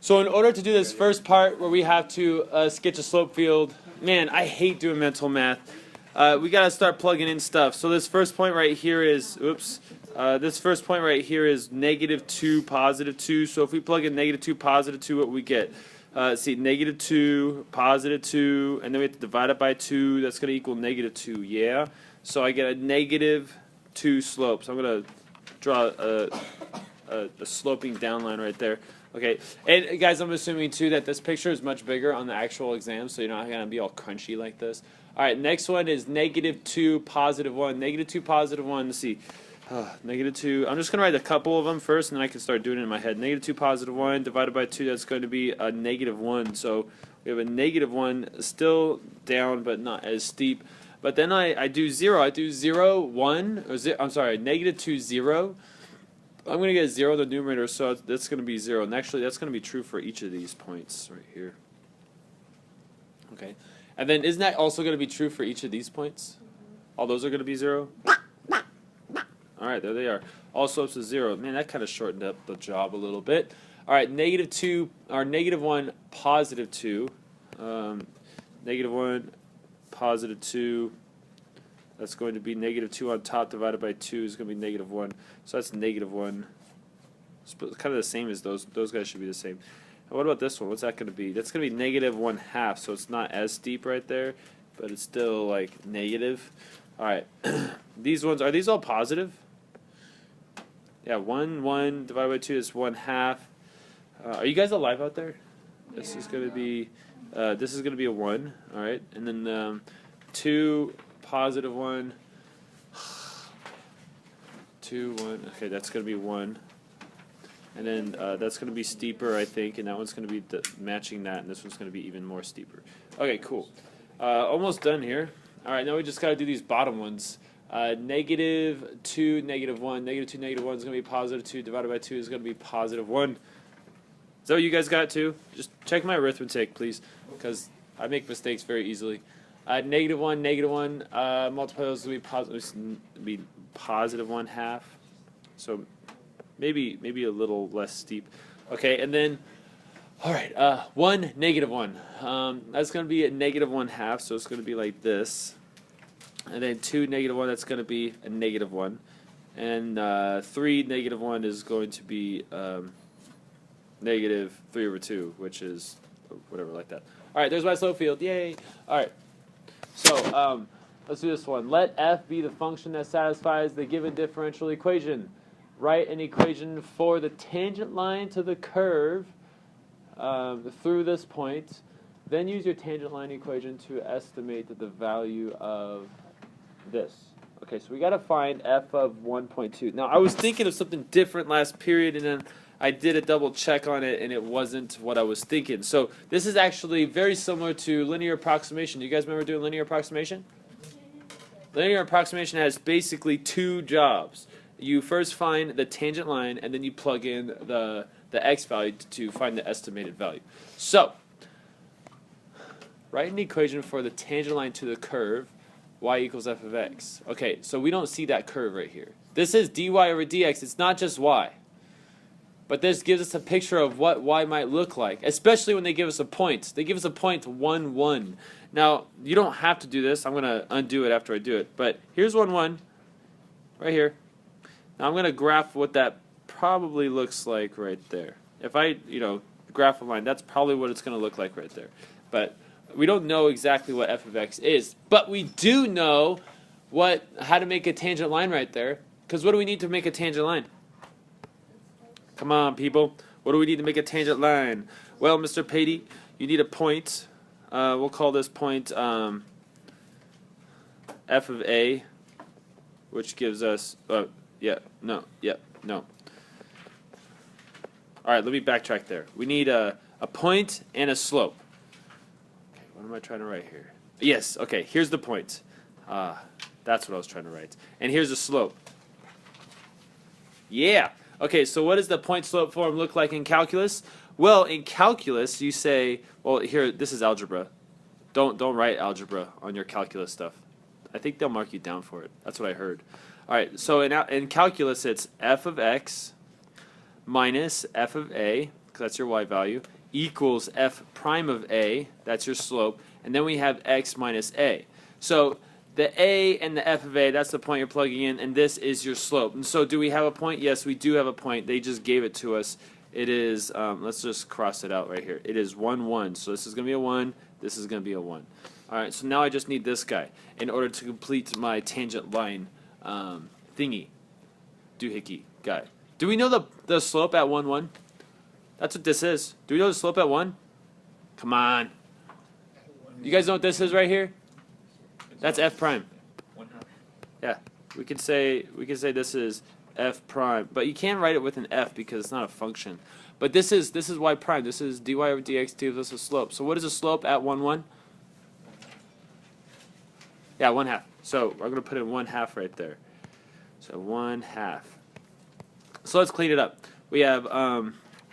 So in order to do this first part where we have to sketch a slope field, man, I hate doing mental math. We gotta start plugging in stuff. So this first point right here is, this first point right here is -2, +2. So if we plug in -2, +2, what we get? See, -2, +2, and then we have to divide it by 2. That's gonna equal -2. Yeah. So I get a -2 slope. So I'm gonna draw a sloping down line right there. Okay, and guys, I'm assuming too that this picture is much bigger on the actual exam, so you're not gonna be all crunchy like this. All right, next one is -2, +1. -2, +1. Let's see, -2. I'm just gonna write a couple of them first, and then I can start doing it in my head. -2, +1 divided by 2. That's going to be a -1. So we have a -1, still down, but not as steep. But then I do 0. I do 0, 1, or I'm sorry, -2, 0. I'm going to get 0 in the numerator, so that's going to be 0. And actually, that's going to be true for each of these points right here. Okay. And then isn't that also going to be true for each of these points? All those are going to be 0? All right, there they are. All slopes is 0. Man, that kind of shortened up the job a little bit. All right, -2, or -1, +2. -1, +2. That's going to be -2 on top divided by 2 is going to be -1. So that's -1. It's kind of the same as those. Those guys should be the same. And what about this one? What's that going to be? That's going to be -1/2. So it's not as steep right there, but it's still like negative. All right. These ones, are these all positive? Yeah, 1 divided by 2 is 1/2. Are you guys alive out there? This is going to be a 1. All right, and then 2. +1, 2, 1. Okay, that's going to be 1. And then that's going to be steeper, I think, and that one's going to be matching that, and this one's going to be even more steeper. Okay, cool. Almost done here. All right, now we just got to do these bottom ones. -2, -1. -2, -1 is going to be +2 divided by 2 is going to be +1. Is that what you guys got too? Just check my arithmetic, please, because I make mistakes very easily. -1, -1, multiply those will be +1/2. So maybe a little less steep. Okay, and then, all right, 1, -1. That's going to be a -1/2, so it's going to be like this. And then 2, -1, that's going to be a -1. And 3, -1 is going to be -3/2, which is whatever like that. All right, there's my slope field. Yay! All right. So, let's do this one. Let f be the function that satisfies the given differential equation. Write an equation for the tangent line to the curve through this point. Then use your tangent line equation to estimate the value of this. Okay, so we got to find f of 1.2. Now, I was thinking of something different last period, and then I did a double check on it, and it wasn't what I was thinking. So this is actually very similar to linear approximation. Do you guys remember doing linear approximation? Linear approximation has basically 2 jobs. You first find the tangent line, and then you plug in the x value to find the estimated value. So write an equation for the tangent line to the curve, y equals f of x. Okay, so we don't see that curve right here. This is dy over dx. It's not just y. But this gives us a picture of what y might look like, especially when they give us a point. They give us a point 1, 1. Now, you don't have to do this. I'm going to undo it after I do it. But here's 1, 1 right here. Now I'm going to graph what that probably looks like right there. If I, graph a line, that's probably what it's going to look like right there. But we don't know exactly what f of x is. But we do know how to make a tangent line right there. Because what do we need to make a tangent line? Come on, people. What do we need to make a tangent line? Well, Mr. Patey, you need a point. We'll call this point f of a, which gives us, no. All right, let me backtrack there. We need a point and a slope. Okay, what am I trying to write here? Yes, okay, here's the point. That's what I was trying to write. And here's the slope. Yeah. Okay, so what does the point-slope form look like in calculus? Well, in calculus, you say, well, here, this is algebra. Don't write algebra on your calculus stuff. I think they'll mark you down for it. That's what I heard. All right, so in calculus, it's f of x minus f of a, because that's your y value, equals f prime of a, that's your slope, and then we have x minus a. So the a and the f of a, that's the point you're plugging in, and this is your slope. And so do we have a point? Yes, we do have a point. They just gave it to us. It is, let's just cross it out right here. It is 1, 1. So this is going to be a 1. This is going to be a 1. All right, so now I just need this guy in order to complete my tangent line thingy, doohickey guy. Do we know the slope at 1, 1? That's what this is. Do we know the slope at 1? Come on. You guys know what this is right here? That's f prime. Yeah, we could say this is f prime, but you can't write it with an f because it's not a function. But this is y prime. This is dy over dx gives us a slope. So what is a slope at 1, 1? Yeah, 1/2. So I'm going to put in 1/2 right there. So 1/2. So let's clean it up. We have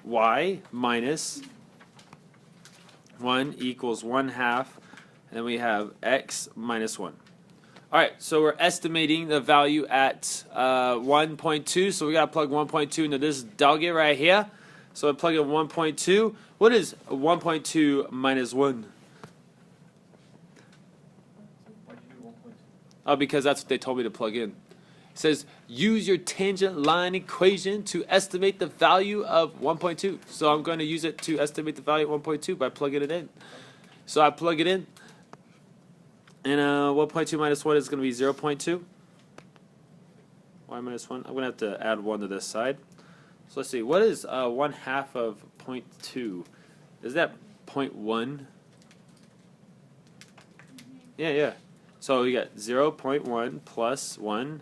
y minus 1 equals 1/2, and then we have x minus 1. All right, so we're estimating the value at 1.2, so we got to plug 1.2 into this doggy right here. So I plug in 1.2. What is 1.2 minus 1? Oh, because that's what they told me to plug in. It says, use your tangent line equation to estimate the value of 1.2. So I'm going to use it to estimate the value of 1.2 by plugging it in. So I plug it in. And 1.2 minus 1 is going to be 0.2. Y minus 1. I'm going to have to add 1 to this side. So let's see. What is 1/2 of 0.2? Is that 0.1? Yeah. So we got 0.1 plus 1,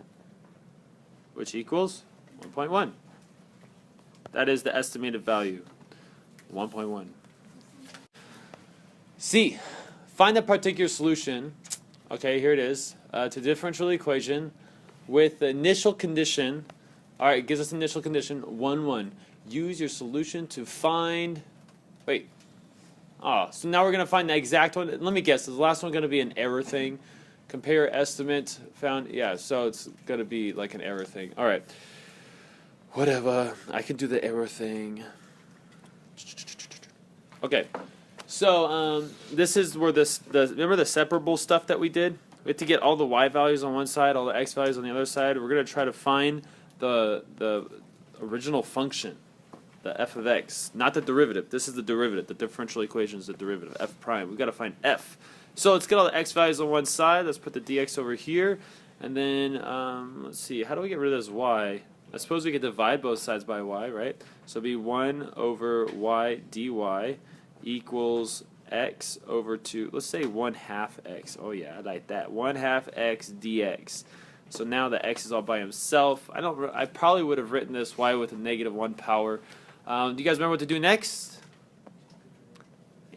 which equals 1.1. That is the estimated value, 1.1. C, find the particular solution, okay, here it is, to differential equation with the initial condition. All right, it gives us initial condition, 1, 1. Use your solution to find, wait, so now we're going to find the exact one. Let me guess, is the last one going to be an error thing? Compare estimate found, yeah, so it's going to be like an error thing. All right, whatever, I can do the error thing. Okay, so this is where remember the separable stuff that we did? We had to get all the y values on one side, all the x values on the other side. We're going to try to find the original function, the f of x, not the derivative. This is the derivative. The differential equation is the derivative, f prime. We've got to find f. So let's get all the x values on one side. Let's put the dx over here. And then, let's see, how do we get rid of this y? I suppose we could divide both sides by y, right? So it'd be 1 over y dy equals x over 2. Let's say 1/2 x. Oh yeah, I like that. 1/2 x dx. So now the x is all by himself. I probably would have written this y with a -1 power. Do you guys remember what to do next?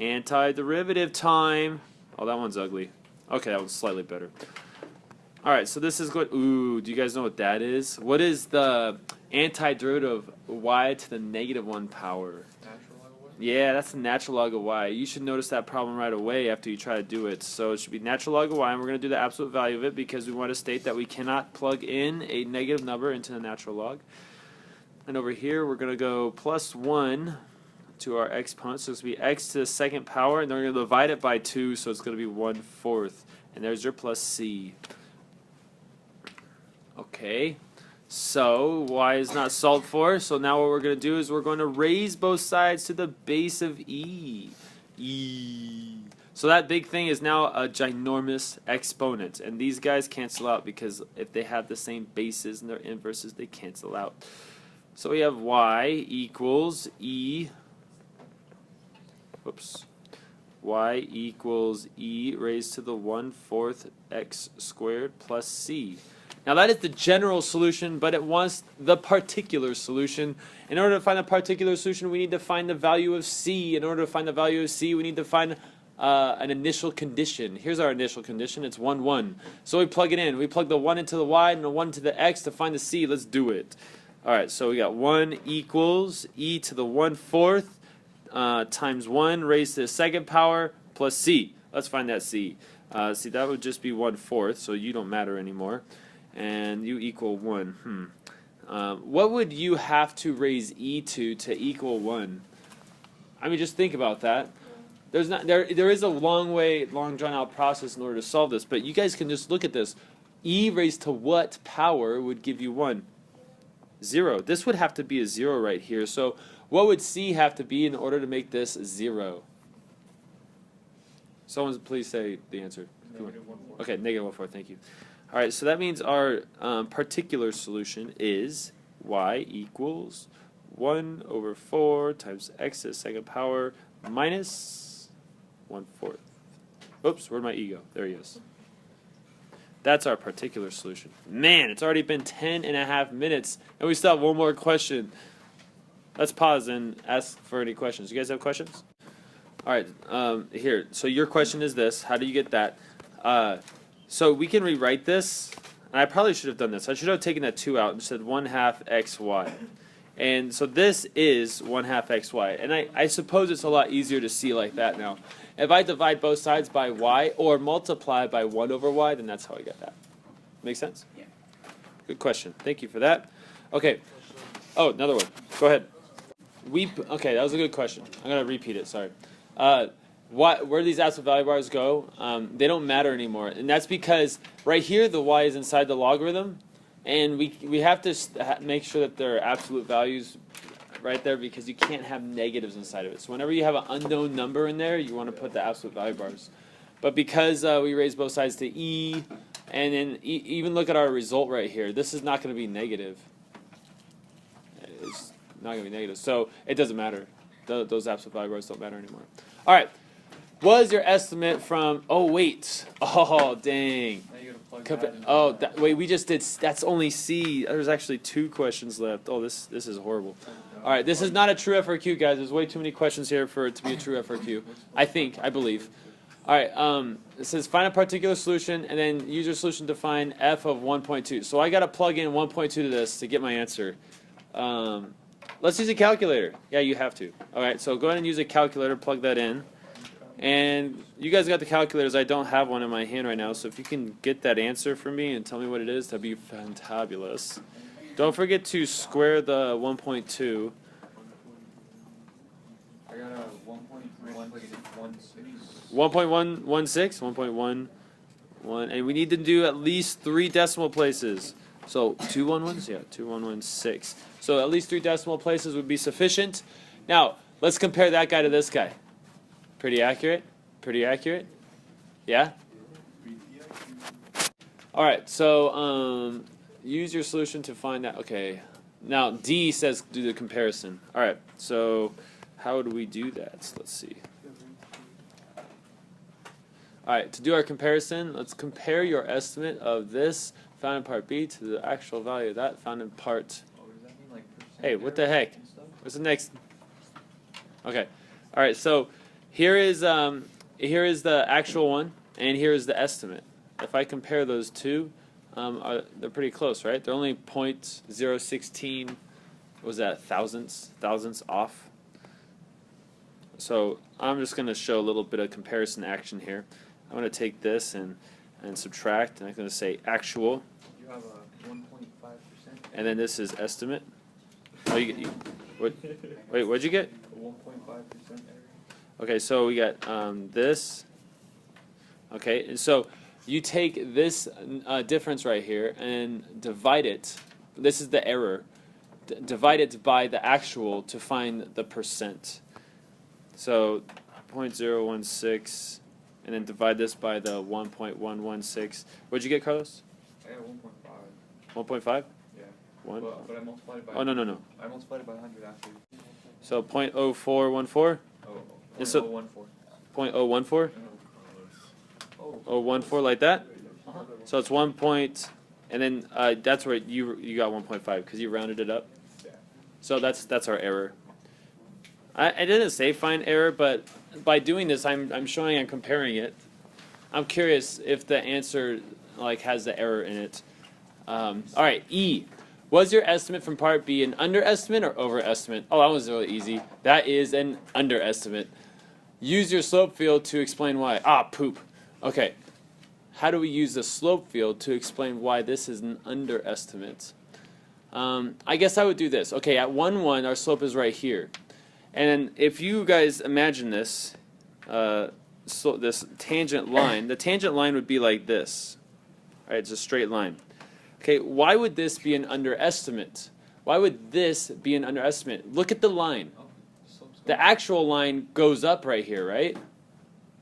Antiderivative time. Oh, that one's ugly. Okay, that one's slightly better. All right, so this is good. Ooh, do you guys know what that is? What is the antiderivative of y to the -1 power? Natural log of y? Yeah, that's the natural log of y. You should notice that problem right away after you try to do it. So it should be natural log of y, and we're going to do the absolute value of it because we want to state that we cannot plug in a negative number into the natural log. And over here, we're going to go plus 1 to our exponent, so it's going to be x to the 2nd power, and then we're going to divide it by 2, so it's going to be 1/4. And there's your plus c. Okay, so y is not solved for, so now what we're going to do is we're going to raise both sides to the base of e. So that big thing is now a ginormous exponent, and these guys cancel out because if they have the same bases and their inverses, they cancel out. So we have y equals e. Whoops. Y equals e raised to the 1/4 x squared plus c. Now that is the general solution, but it wants the particular solution. In order to find the particular solution, we need to find the value of c. In order to find the value of c, we need to find an initial condition. Here's our initial condition. It's 1, 1. So we plug it in. We plug the 1 into the y and the 1 into the x to find the c. Let's do it. All right, so we got 1 equals e to the 1/4 times 1 raised to the 2nd power plus c. Let's find that c. See, that would just be 1/4, so you don't matter anymore. And you equal 1. What would you have to raise e to equal 1? I mean, just think about that. There is a long drawn out process in order to solve this, but you guys can just look at this. E raised to what power would give you 1? 0. This would have to be a 0 right here. So what would C have to be in order to make this 0? Someone please say the answer. Okay, -1/4, thank you. All right, so that means our particular solution is y equals 1/4 times x to the second power minus 1/4. Oops, where'd my e go? There he is. That's our particular solution. Man, it's already been 10.5 minutes, and we still have one more question. Let's pause and ask for any questions. You guys have questions? All right, here. So your question is this. How do you get that? So we can rewrite this. And I probably should have done this. I should have taken that 2 out and said 1/2 xy. And so this is 1/2 xy. And I suppose it's a lot easier to see like that now. If I divide both sides by y or multiply by 1/y, then that's how I get that. Make sense? Yeah. Good question. Thank you for that. Okay. Oh, another one. Go ahead. Okay, that was a good question. I'm going to repeat it. Sorry. Where these absolute value bars go, they don't matter anymore. And that's because right here the y is inside the logarithm. And we have to make sure that there are absolute values right there because you can't have negatives inside of it. So whenever you have an unknown number in there, you want to put the absolute value bars. But because we raise both sides to e, and then even look at our result right here, this is not going to be negative. It's not going to be negative. So it doesn't matter. Those absolute value bars don't matter anymore. All right. What is your estimate from... Oh, wait. Oh, dang. Oh, wait, we just did... That's only C. There's actually 2 questions left. Oh, this is horrible. All right, this is not a true FRQ, guys. There's way too many questions here for it to be a true FRQ. I believe. All right, it says find a particular solution and then use your solution to find f of 1.2. So I got to plug in 1.2 to this to get my answer. Let's use a calculator. Yeah, you have to. All right, so go ahead and use a calculator. Plug that in. And you guys got the calculators. I don't have one in my hand right now, so if you can get that answer for me and tell me what it is, that'd be fantabulous. Don't forget to square the 1.2. I got a 1.116. 1.116? 1.11, and we need to do at least 3 decimal places. So 2 1s? Yeah, 2116. So at least 3 decimal places would be sufficient. Now, let's compare that guy to this guy. Pretty accurate? Pretty accurate? Yeah? All right, so use your solution to find out. Okay, now D says do the comparison. All right, so how do we do that? So let's see. All right, to do our comparison, let's compare your estimate of this found in part B to the actual value of that found in part... Hey, what the heck? What's the next? Okay, all right, so... Here is the actual one, and here is the estimate. If I compare those two, they're pretty close, right? They're only 0.016, what was that, thousandths off. So I'm just going to show a little bit of comparison action here. I'm going to take this and subtract, and I'm going to say actual. You have a 1.5%. And then this is estimate. Oh, what? Wait, what'd you get? 1.5% error. Okay, so we got this. Okay, and so you take this difference right here and divide it. This is the error. Divide it by the actual to find the percent. So 0.016, and then divide this by the 1.116. What'd you get, Carlos? I got 1.5. 1.5? Yeah. 1? But I multiplied it by... Oh, no. I multiplied it by 100 after. So 0.0414? Oh, so 0.014? 0.014 like that? So it's 1 point, and then that's where you got 1.5 because you rounded it up. So that's our error. I didn't say find error, but by doing this, I'm showing I'm comparing it. I'm curious if the answer has the error in it. All right, E. Was your estimate from part B an underestimate or overestimate? Oh, that was really easy. That is an underestimate. Use your slope field to explain why. Ah, poop. Okay. How do we use the slope field to explain why this is an underestimate? I guess I would do this. Okay, at 1, 1, our slope is right here. And if you guys imagine this, so this tangent line, the tangent line would be like this. Right, it's a straight line. Okay, why would this be an underestimate? Why would this be an underestimate? Look at the line. The actual line goes up right here, right?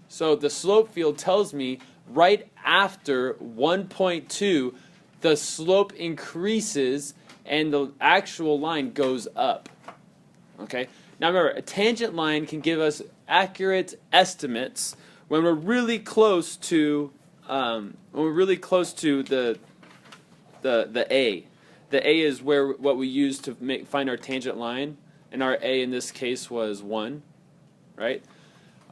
So the slope field tells me right after 1.2, the slope increases and the actual line goes up. Okay. Now remember, a tangent line can give us accurate estimates when we're really close to the A. The A is what we use to find our tangent line, and our A in this case was 1, right?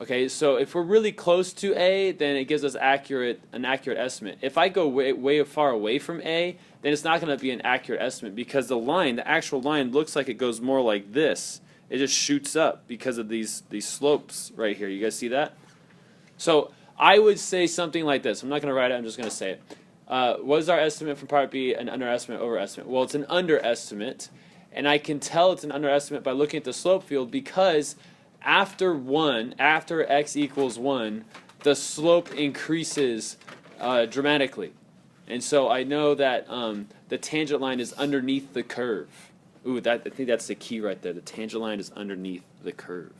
Okay, so if we're really close to A, then it gives us an accurate estimate. If I go way far away from A, then it's not going to be an accurate estimate because the actual line looks like it goes more like this. It just shoots up because of these slopes right here. You guys see that? So I would say something like this. I'm not going to write it. I'm just going to say it. What is our estimate from part B? An underestimate, overestimate? Well, it's an underestimate, and I can tell it's an underestimate by looking at the slope field because after x equals 1, the slope increases dramatically. And so I know that the tangent line is underneath the curve. Ooh, I think that's the key right there. The tangent line is underneath the curve.